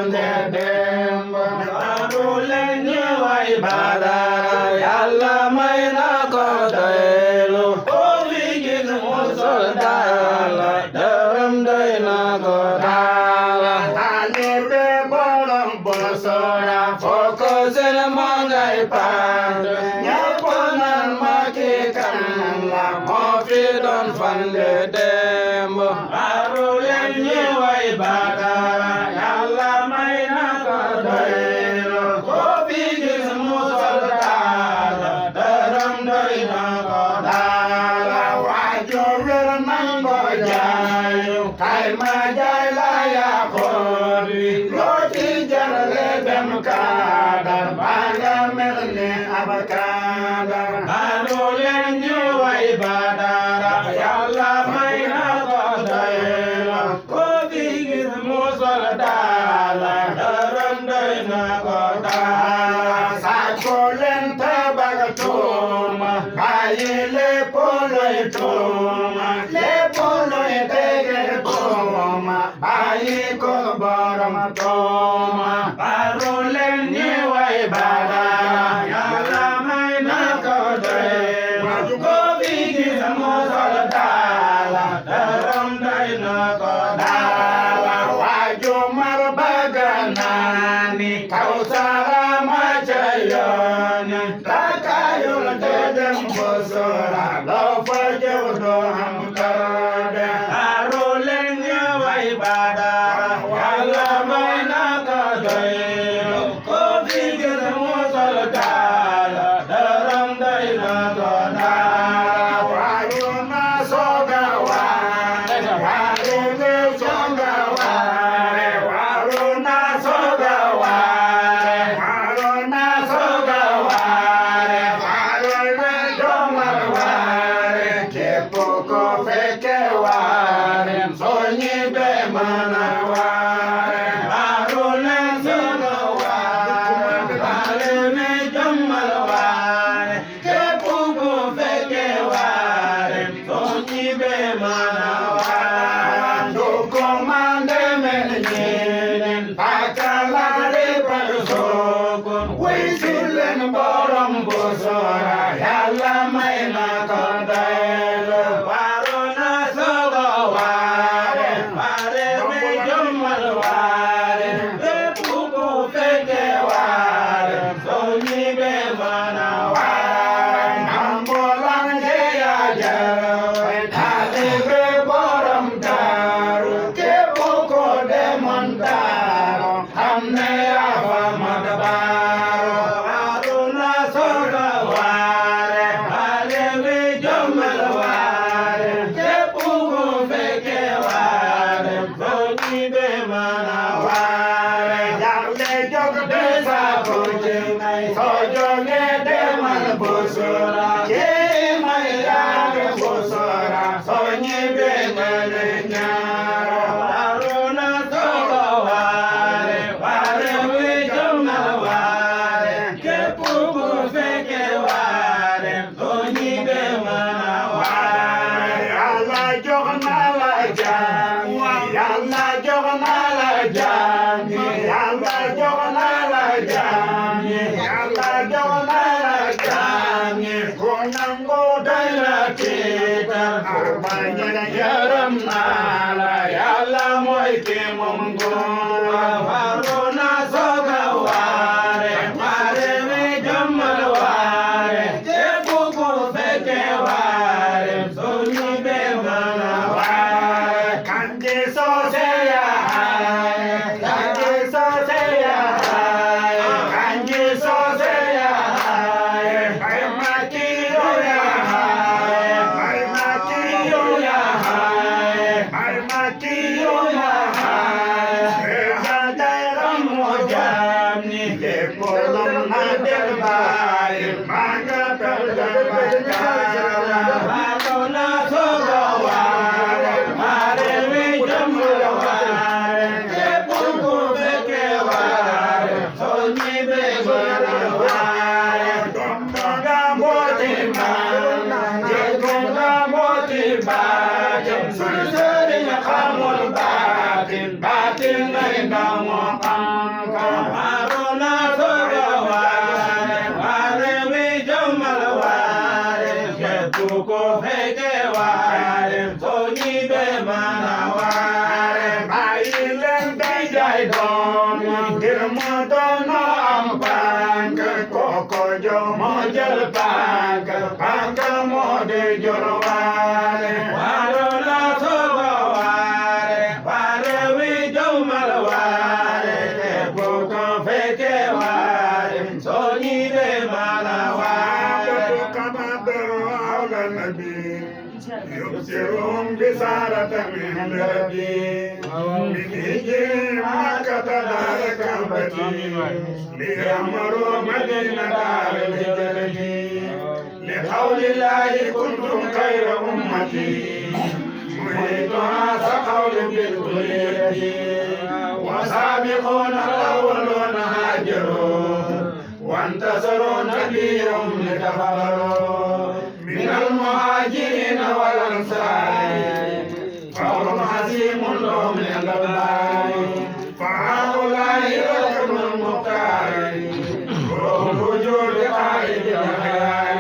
dem baru leen ñëway badara yàlla may na ko doylu ko fi gis mu sol daala dërëm doy na ko daala taalibe borom Bosora foko seen ma ngay pand ñëpp naan ma ki kan la moo fi doon fande dem baru leen ñëway badara yàlla may na ko doylu ko fi gis mu sol daala dërëm doy na ko daala waaju wér nango jaayu kay ma jaay la yaa xoori loo ci jarale dem kaadar baa nga mel ni ab kaadar baru leen ñëway badara yàlla may na ko doylu ko fi gis mu sol daala dërëm doy na ko daala sàkku leen te bag tuuma bàyyi lépp luy tuuma lépp luy tege tuuma bàyyi ko borom tuuma baru leen ñëway badara yàlla may na ko doylu ko fi gis mu sol daala dërëm doy na ko daala waaju mar bëgg naani Kawsara ma ca yoon takayul te dem Bosora loo fa jëw doo am kërde baru leen ñëway badara yàlla may na ko doylu ko fi gis mu sol daala dërëm doy na ko daala waaju na sooga waare waare ne sooga waare waru na sooga waare waru na sooga waare waru na jomal waare képp ko fekke waare soo ñibbe mën a waare waru na sooga waare waru na jomal waare képp ko fekke waare soo ñibbe mën a waare ndugu mande mel ñeneen takalaare balu soogun wuy si leen borom Bosora yàlla may na ko doylu waru na sooga waare waare me jomal waare képp ko fekke waare soo ñibbe mën a waare ambulan jeya jaroy taalibe borom daaru képp ko demoon daaru xam ne yaa fa mag baaru waru na sooga waare waare me jomal waare képp ko fekke waare soo ñibbe mën a waare jàlle jóg de saako ci may soo jógee demal Bosora ci may yaage Bosora soo ñibbe mën a ñaaro waru na sooga waare waare me jomal waare képp ko fekke waare soo ñibbe mën a waare yàlla jox na la jaam yàlla jox na la jaam yàlla jox na la jaam yàlla jox na la jaam ku nangu doy la tiital ku bañ yërëm naa la yàlla mooy ki moom nguur waru na sooga waare waare me jomal waare képp ku fekke waare soo ñibbe mën a waare kanji soose ya haaye kanji soose ya haaye kanji soose ya haaye bay makiyo ya haaye bay makiyo ya haaye bay makiyo ya haaye jadayram mo jamni lépp lum na del baay maa nga tal bakkaara waru na sooga waare waare me jomal waare képp ku fekke waare soo ñibbe mën a waare domba nga mbooti maan jekko nga mbooti baatin sunu sëriñ xamul baatin baatin ngay ndaw moo xam moom ngir mu doon am pànk koko jox moo jël pànk pànk moo di jur waare waaro la sogo waare waare wi jowmal waare te bu ko fekke waare soo ñibe mala waare kama dero awla nabi yubsirun bisarata min rabbi min hijri makkata dar kambati li amaru madina dar hijrati li qawlillahi kuntum khayra ummati muhituha saqawli bil kulliyati wa sabiquna al-awwaluna hajaru وانتصروا نبيهم لتفضلوا من المهاجرين والانصار فهم عزيم لهم للغبار فهؤلاء ركب المختار روح الوجود قائد الخيار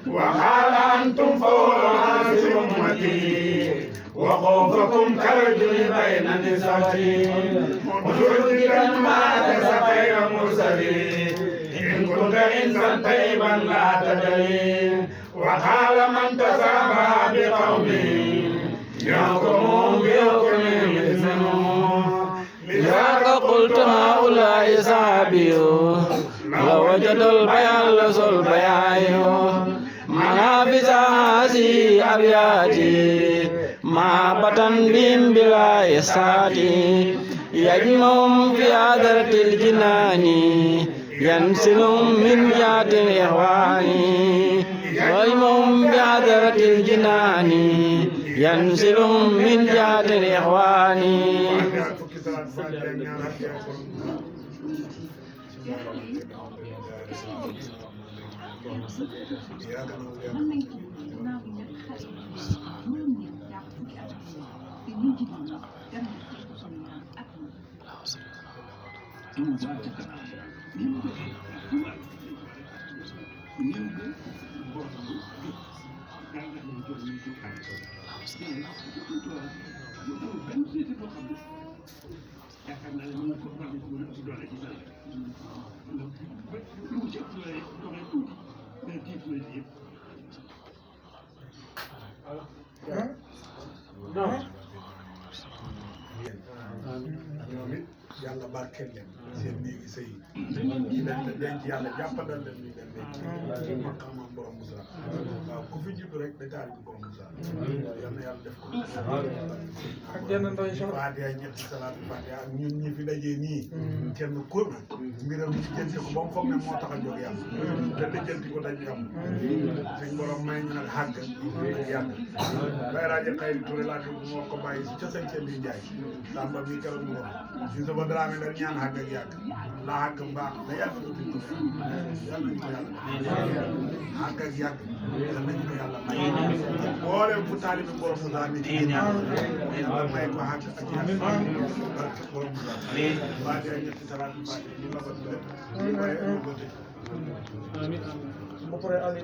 وقال انتم فوق راس امتي وخوفكم كرجل بين نسوتي وجودك ما تسقي مرسلين إن كنت إنسان طيبا لا تدري وقال من تسابى بقومه يحكم بحكم اسمه لذاك قلت هؤلاء صحابي لوجد البيان لسوا البيان منافذ هذه أبياتي ما بطن بهم بلا إساتي يجمعهم في عذرة الجنان ينسلهم من جهة الإخوان يجمعهم بعذرة الجنان ينسلهم من جهة الإخوان yàlla barkeel leen seen néegi sëy yi leen te denc yàlla jàppandal leen ñu leen denc maqaamam borom Moussa waaw ku fi judd rek da taal bi borom Moussa yal na yàlla def ko ak jenn ndoy Fatiha ñetti salaatu Fatiha ak ñun ñi fi dajee nii kenn ku mbiram ci jënte ko ba mu foog ne moo tax a jóg yàlla te lijjanti ko dañ yam suñ borom may ñu nag xàgg ak yàgg bay raaje xayri Touré laa dégg moo ko bàyyi si ca sañ bi Njaay Samba mi keroog mu wax si sama Dramé dañ ñaan xàgg ak yàgg la xàgg mbaax da yàgg ko duñ ko yàlla ñu ko yàlla xàgg ak yàgg yàlla nañ ko yàlla may mboolem fu taalibi borom Moussa mi ci ginnaaw yàlla may ko xàgg ak yàgg barke borom Moussa Fatiha ñetti salaatu Fatiha ñu la ko lépp waaye ko tëj amin ba pare ali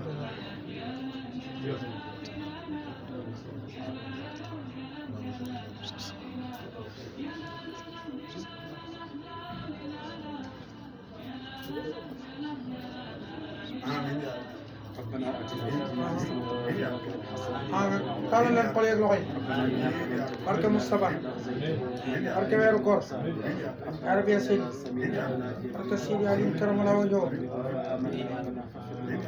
tàllal leen xol yeeg loxo yi barke Moustapha barke weeru koor arabiya seydi barke Sidi Aliou karamala wajhahu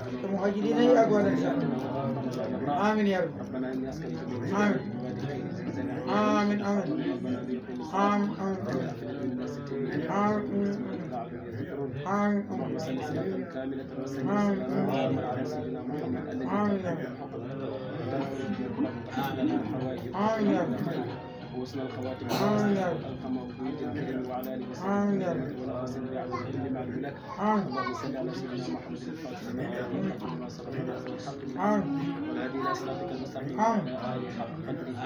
barke muhajirina yi ak wal ansar amin ya rabbi amin amin amin amin وصل الخواتم الحمى وبيد وعلى اله وصحبه ولا سن على كل ما لك اللهم صل على سيدنا محمد الفاتح لما سبق الحق والهادي الى صراطك المستقيم وعلى حق قدره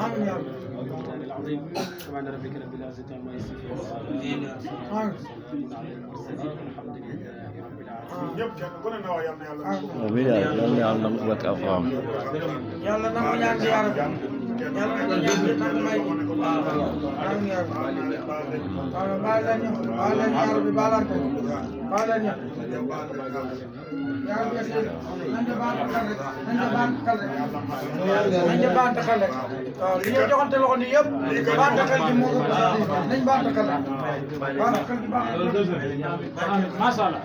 امين يا رب العظيم سبحان ربك رب العزه عما يصفون وسلام على المرسلين والحمد لله رب العالمين. amiin yaa Allah. Yàlla na mu wàcc alxuraan. Yàlla na mu ñaan ziyaara Masalah.